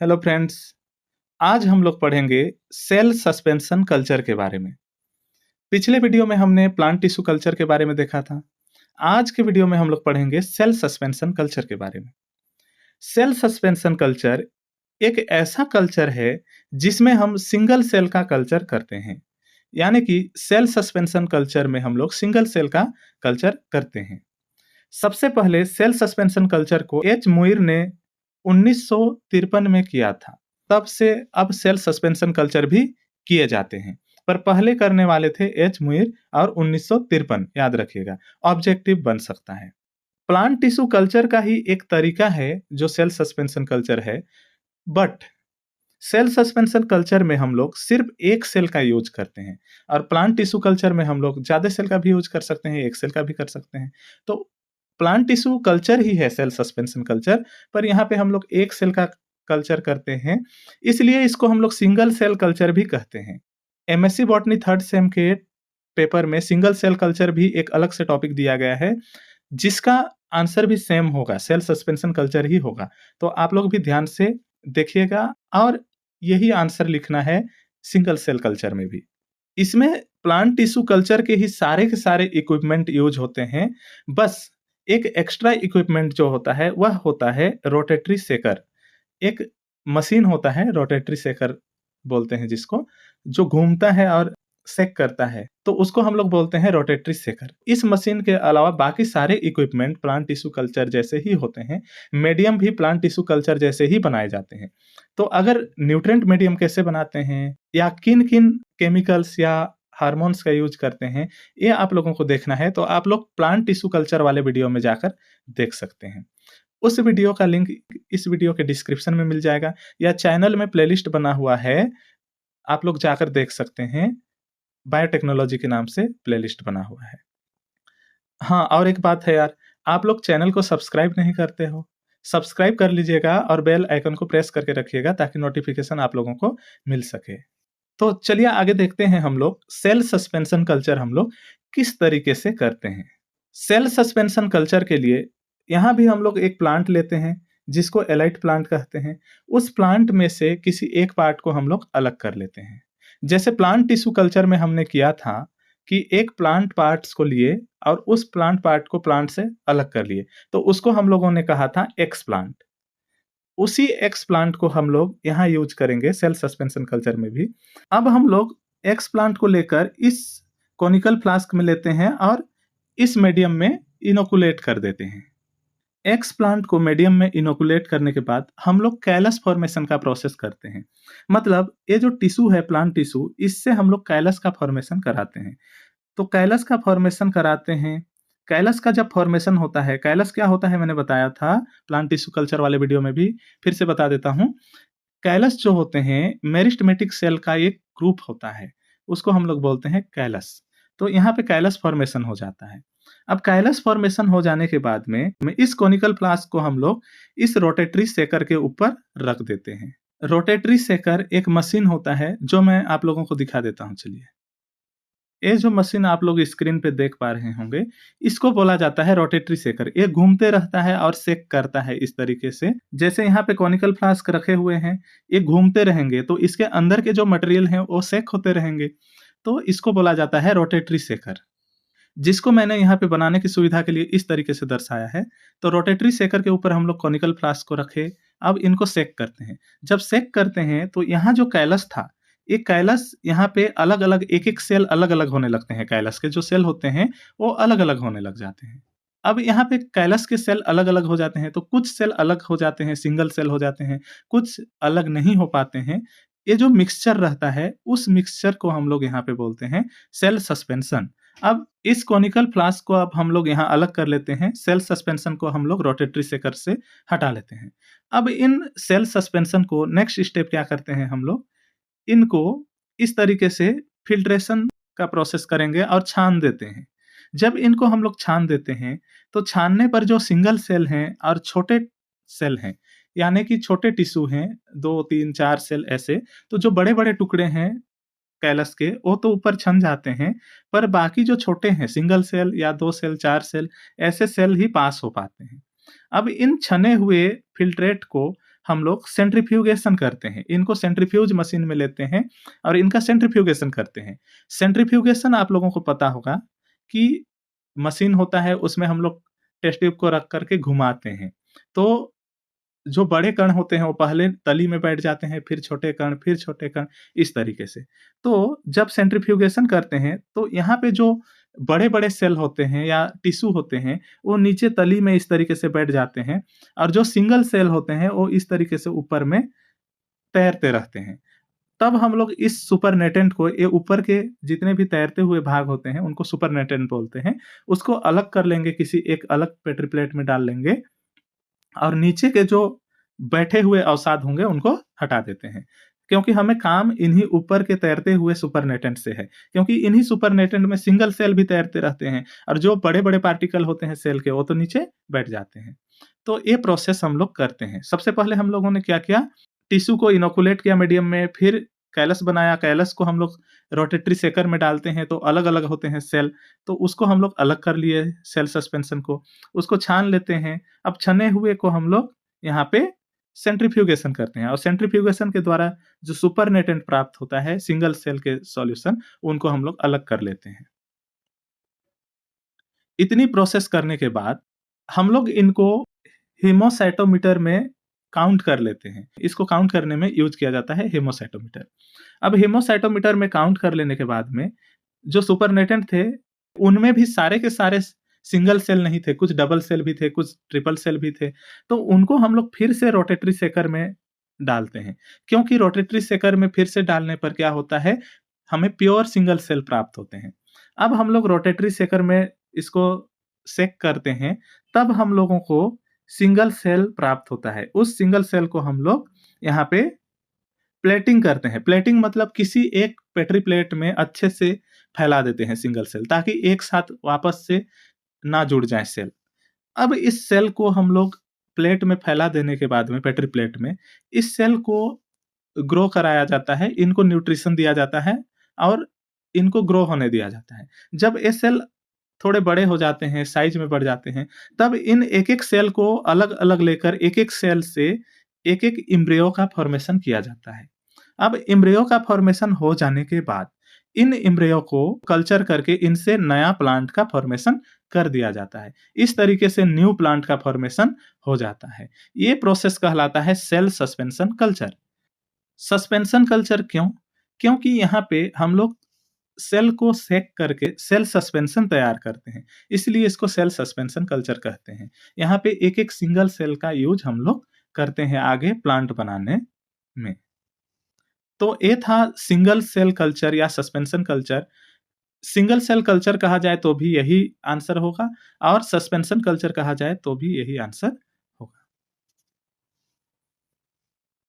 Hello friends. आज हम लोग पढ़ेंगे सेल सस्पेंशन कल्चर के बारे में। पिछले वीडियो में हमने प्लांट टिश्यू कल्चर के बारे में देखा था। आज के वीडियो में हम लोग पढ़ेंगे सेल सस्पेंशन कल्चर के बारे में। सेल सस्पेंशन कल्चर एक ऐसा कल्चर है जिसमें हम सिंगल सेल का कल्चर करते हैं। यानी कि सेल सस्पेंशन कल्चर में हम लोग सिंगल सेल का कल्चर करते हैं। सबसे पहले सेल सस्पेंशन कल्चर को एच मुइर ने 1953 में किया था। तब से अब सेल सस्पेंशन कल्चर भी किए जाते हैं, पर पहले करने वाले थे एच मुइर और 1953, याद रखिएगा, ऑब्जेक्टिव बन सकता है। प्लांट टिश्यू कल्चर का ही एक तरीका है जो सेल सस्पेंशन कल्चर है, बट सेल सस्पेंशन कल्चर में हम लोग सिर्फ एक सेल का यूज करते हैं और प्लांट टिश्यू कल्चर में हम लोग ज्यादा सेल का भी यूज कर सकते हैं, एक सेल का भी कर सकते हैं। तो प्लांट टिश्यू कल्चर ही है सेल सस्पेंशन कल्चर, पर यहाँ पे हम लोग एक सेल का कल्चर करते हैं, इसलिए इसको हम लोग सिंगल सेल कल्चर भी कहते हैं। एमएससी बॉटनी थर्ड सेम के पेपर में सिंगल सेल कल्चर भी एक अलग से टॉपिक दिया गया है, जिसका आंसर भी सेम होगा, सेल सस्पेंशन कल्चर ही होगा। तो आप लोग भी ध्यान से देखिएगा और यही आंसर लिखना है सिंगल सेल कल्चर में भी। इसमें प्लांट टिश्यू कल्चर के ही सारे के सारे इक्विपमेंट यूज होते हैं, बस एक एक्स्ट्रा इक्विपमेंट जो होता है वह होता है रोटेटरी सेकर। एक मशीन होता है, रोटेटरी सेकर बोलते हैं जिसको, जो घूमता है और सेक करता है, तो उसको हम लोग बोलते हैं रोटेटरी सेकर। इस मशीन के अलावा बाकी सारे इक्विपमेंट प्लांट टिश्यू कल्चर जैसे ही होते हैं, मीडियम भी प्लांट टिश्यू कल्चर जैसे ही बनाए जाते हैं। तो अगर न्यूट्रिएंट मीडियम कैसे बनाते हैं या किन किन केमिकल्स या हार्मोन्स का यूज करते हैं, ये आप लोगों को देखना है तो आप लोग प्लांट टिश्यू कल्चर वाले वीडियो में जाकर देख सकते हैं। उस वीडियो का लिंक इस वीडियो के डिस्क्रिप्शन में मिल जाएगा या चैनल में प्लेलिस्ट बना हुआ है, आप लोग जाकर देख सकते हैं। बायोटेक्नोलॉजी के नाम से प्लेलिस्ट बना हुआ है। हाँ, और एक बात है यार, आप लोग चैनल को सब्सक्राइब नहीं करते हो, सब्सक्राइब कर लीजिएगा और बेल आइकन को प्रेस करके रखिएगा ताकि नोटिफिकेशन आप लोगों को मिल सके। तो चलिए आगे देखते हैं हम लोग सेल सस्पेंशन कल्चर हम लोग किस तरीके से करते हैं। सेल सस्पेंशन कल्चर के लिए यहाँ भी हम लोग एक प्लांट लेते हैं जिसको एलाइट प्लांट कहते हैं। उस प्लांट में से किसी एक पार्ट को हम लोग अलग कर लेते हैं। जैसे प्लांट टिश्यू कल्चर में हमने किया था कि एक प्लांट पार्ट्स को लिए और उस प्लांट पार्ट को प्लांट से अलग कर लिए, तो उसको हम लोगों ने कहा था एक्स प्लांट। उसी एक्स प्लांट को हम लोग यहाँ यूज करेंगे सेल सस्पेंशन कल्चर में भी। अब हम लोग एक्स प्लांट को लेकर इस कोनिकल फ्लास्क में लेते हैं और इस मीडियम में इनोकुलेट कर देते हैं। एक्स प्लांट को मीडियम में इनोकुलेट करने के बाद हम लोग कैलस फॉर्मेशन का प्रोसेस करते हैं। मतलब ये जो टिश्यू है प्लांट टिश्यू, इससे हम लोग कैलस का फॉर्मेशन कराते हैं। तो कैलस का फॉर्मेशन कराते हैं। कैलस का जब फॉर्मेशन होता है, कैलस क्या होता है मैंने बताया था प्लांट टिश्यू कल्चर वाले वीडियो में भी, फिर से बता देता हूँ। कैलस जो होते हैं मेरिस्टेमेटिक सेल का एक ग्रुप होता है, उसको हम लोग बोलते हैं कैलस। तो यहाँ पे कैलस फॉर्मेशन हो जाता है। अब कैलस फॉर्मेशन हो जाने के बाद में इस कोनिकल फ्लास्क को हम लोग इस रोटेटरी सेकर के ऊपर रख देते हैं। रोटेटरी सेकर एक मशीन होता है जो मैं आप लोगों को दिखा देता हूँ। चलिए, ये जो मशीन आप लोग स्क्रीन पे देख पा रहे होंगे, इसको बोला जाता है रोटेटरी सेकर। ये घूमते रहता है और सेक करता है इस तरीके से। जैसे यहाँ पे कॉनिकल फ्लास्क रखे हुए हैं, ये घूमते रहेंगे तो इसके अंदर के जो मटेरियल हैं वो सेक होते रहेंगे, तो इसको बोला जाता है रोटेटरी सेकर, जिसको मैंने यहाँ पे बनाने की सुविधा के लिए इस तरीके से दर्शाया है। तो रोटेटरी सेकर के ऊपर हम लोग कॉनिकल फ्लास्क को रखे, अब इनको सेक करते हैं। जब सेक करते हैं तो यहाँ जो कैलस था, एक कैलस यहाँ पे अलग अलग एक एक सेल अलग अलग होने लगते हैं। कैलस के जो सेल होते हैं वो अलग अलग होने लग जाते हैं। अब यहाँ पे कैलस के सेल अलग अलग हो जाते हैं, तो कुछ सेल अलग हो जाते हैं, सिंगल सेल हो जाते हैं, कुछ अलग नहीं हो पाते हैं। ये जो मिक्सचर रहता है, उस मिक्सचर को हम लोग यहाँ पे बोलते हैं सेल सस्पेंशन। अब इस कोनिकल फ्लास्क को अब हम लोग यहाँ अलग कर लेते हैं, सेल सस्पेंशन को हम लोग रोटेटरी सेकर से हटा लेते हैं। अब इन सेल सस्पेंशन को नेक्स्ट स्टेप क्या करते हैं हम लोग, इनको इस तरीके से फिल्ट्रेशन का प्रोसेस करेंगे और छान देते हैं। जब इनको हम लोग छान देते हैं तो छानने पर जो सिंगल सेल हैं और छोटे सेल हैं, यानी कि छोटे टिश्यू हैं 2 3 4 सेल ऐसे, तो जो बड़े बड़े टुकड़े हैं कैलस के वो तो ऊपर छन जाते हैं, पर बाकी जो छोटे हैं सिंगल सेल या 2 सेल 4 सेल, ऐसे सेल ही पास हो पाते हैं। अब इन छने हुए फिल्ट्रेट को हम लोग सेंट्रीफ्यूगेशन करते हैं। इनको सेंट्रीफ्यूज मशीन में लेते हैं और इनका सेंट्रीफ्यूगेशन करते हैं। सेंट्रीफ्यूगेशन आप लोगों को पता होगा कि मशीन होता है, उसमें हम लोग टेस्ट ट्यूब को रख कर के घुमाते हैं। तो जो बड़े कण होते हैं वो पहले तली में बैठ जाते हैं, फिर छोटे कण, इस तरीके से। तो जब सेंट्रीफ्यूगेशन करते हैं तो यहाँ पे जो बड़े-बड़े सेल होते हैं या टिश्यू होते हैं, वो नीचे तली में इस तरीके से बैठ जाते हैं और जो सिंगल सेल होते हैं वो इस तरीके से ऊपर में तैरते रहते हैं। तब हम लोग इस सुपरनेटेंट को, ये ऊपर के जितने भी तैरते हुए भाग होते हैं उनको सुपरनेटेंट बोलते हैं। उसको अलग कर लेंगे, किसी एक अलग पेट्री प्लेट में डाल लेंगे और नीचे के जो बैठे हुए अवसाद होंगे उनको हटा देते हैं। क्योंकि हमें काम इन्हीं ऊपर के तैरते हुए सुपरनेटेंट से है। क्योंकि इन्हीं सुपरनेटेंट में सिंगल सेल भी तैरते रहते हैं और जो बड़े-बड़े पार्टिकल होते हैं सेल के वो तो नीचे बैठ जाते हैं। तो ये प्रोसेस हम लोग करते हैं। सबसे पहले हम लोगों ने क्या किया, टिश्यू को इनोकुलेट किया मीडियम में, फिर कैलस बनाया, कैलस को हम लोग रोटेटरी शेकर में डालते हैं तो अलग-अलग होते हैं सेल, तो उसको हम लोग अलग कर लिए सेल सस्पेंशन को, उसको छान लेते हैं। अब छने हुए को हम लोग यहाँ पे सेंट्रीफ्यूगेशन करते हैं और सेंट्रीफ्यूगेशन के द्वारा जो सुपरनेटेंट प्राप्त होता है सिंगल सेल के सॉल्यूशन, उनको हम लोग अलग कर लेते हैं। इतनी प्रोसेस करने के बाद हम लोग इनको हेमोसाइटोमीटर में काउंट कर लेते हैं। इसको काउंट करने में यूज़ किया जाता है हेमोसाइटोमीटर। अब हेमोसाइटोमीटर में काउंट कर लेने के बाद में जो सुपरनेटेंट थे, उनमें भी सारे के सारे सिंगल सेल नहीं थे, कुछ डबल सेल भी थे, कुछ ट्रिपल सेल भी थे। तो उनको हम लोग फिर से रोटेटरी शेकर में डालते हैं। क्योंकि रोटेटरी शेकर में फिर से डालने पर क्या होता है, हमें प्योर सिंगल सेल प्राप्त होते हैं। अब हम लोग रोटेटरी शेकर में इसको शेक करते हैं, तब हम लोगों को सिंगल सेल प्राप्त होता है। उस सिंगल सेल को हम लोग यहाँ पे प्लेटिंग करते हैं। प्लेटिंग मतलब किसी एक पेट्री प्लेट में अच्छे से फैला देते हैं सिंगल सेल, ताकि एक साथ वापस से ना जुड़ जाए सेल। अब इस सेल को हम लोग प्लेट में फैला देने के बाद में, पेट्री प्लेट में, इस सेल को ग्रो कराया जाता है, इनको न्यूट्रिशन दिया जाता है और इनको ग्रो होने दिया जाता है। जब ये सेल थोड़े बड़े हो जाते हैं, साइज में बढ़ जाते हैं, तब इन एक-एक सेल को अलग-अलग लेकर एक-एक सेल से एक-एक एम्ब्रियो का फॉर्मेशन किया जाता है। अब एम्ब्रियो का फॉर्मेशन हो जाने के बाद इन एम्ब्रियो को कल्चर करके इनसे नया प्लांट का फॉर्मेशन कर दिया जाता है। इस तरीके से न्यू प्लांट का फॉर्मेशन हो जाता है। ये प्रोसेस कहलाता है cell suspension culture. Suspension culture क्यों? क्योंकि यहाँ पे हम लोग सेल को सेक करके सेल सस्पेंशन तैयार करते हैं, इसलिए इसको सेल सस्पेंशन कल्चर कहते हैं। यहाँ पे एक-एक सिंगल सेल का यूज़ हम लोग करते हैं आगे प्लांट बनाने में। तो ये था सिंगल सेल कल्चर या suspension culture. Single cell culture कहा जाए तो भी यही आंसर होगा और सस्पेंशन कल्चर कहा जाए तो भी यही आंसर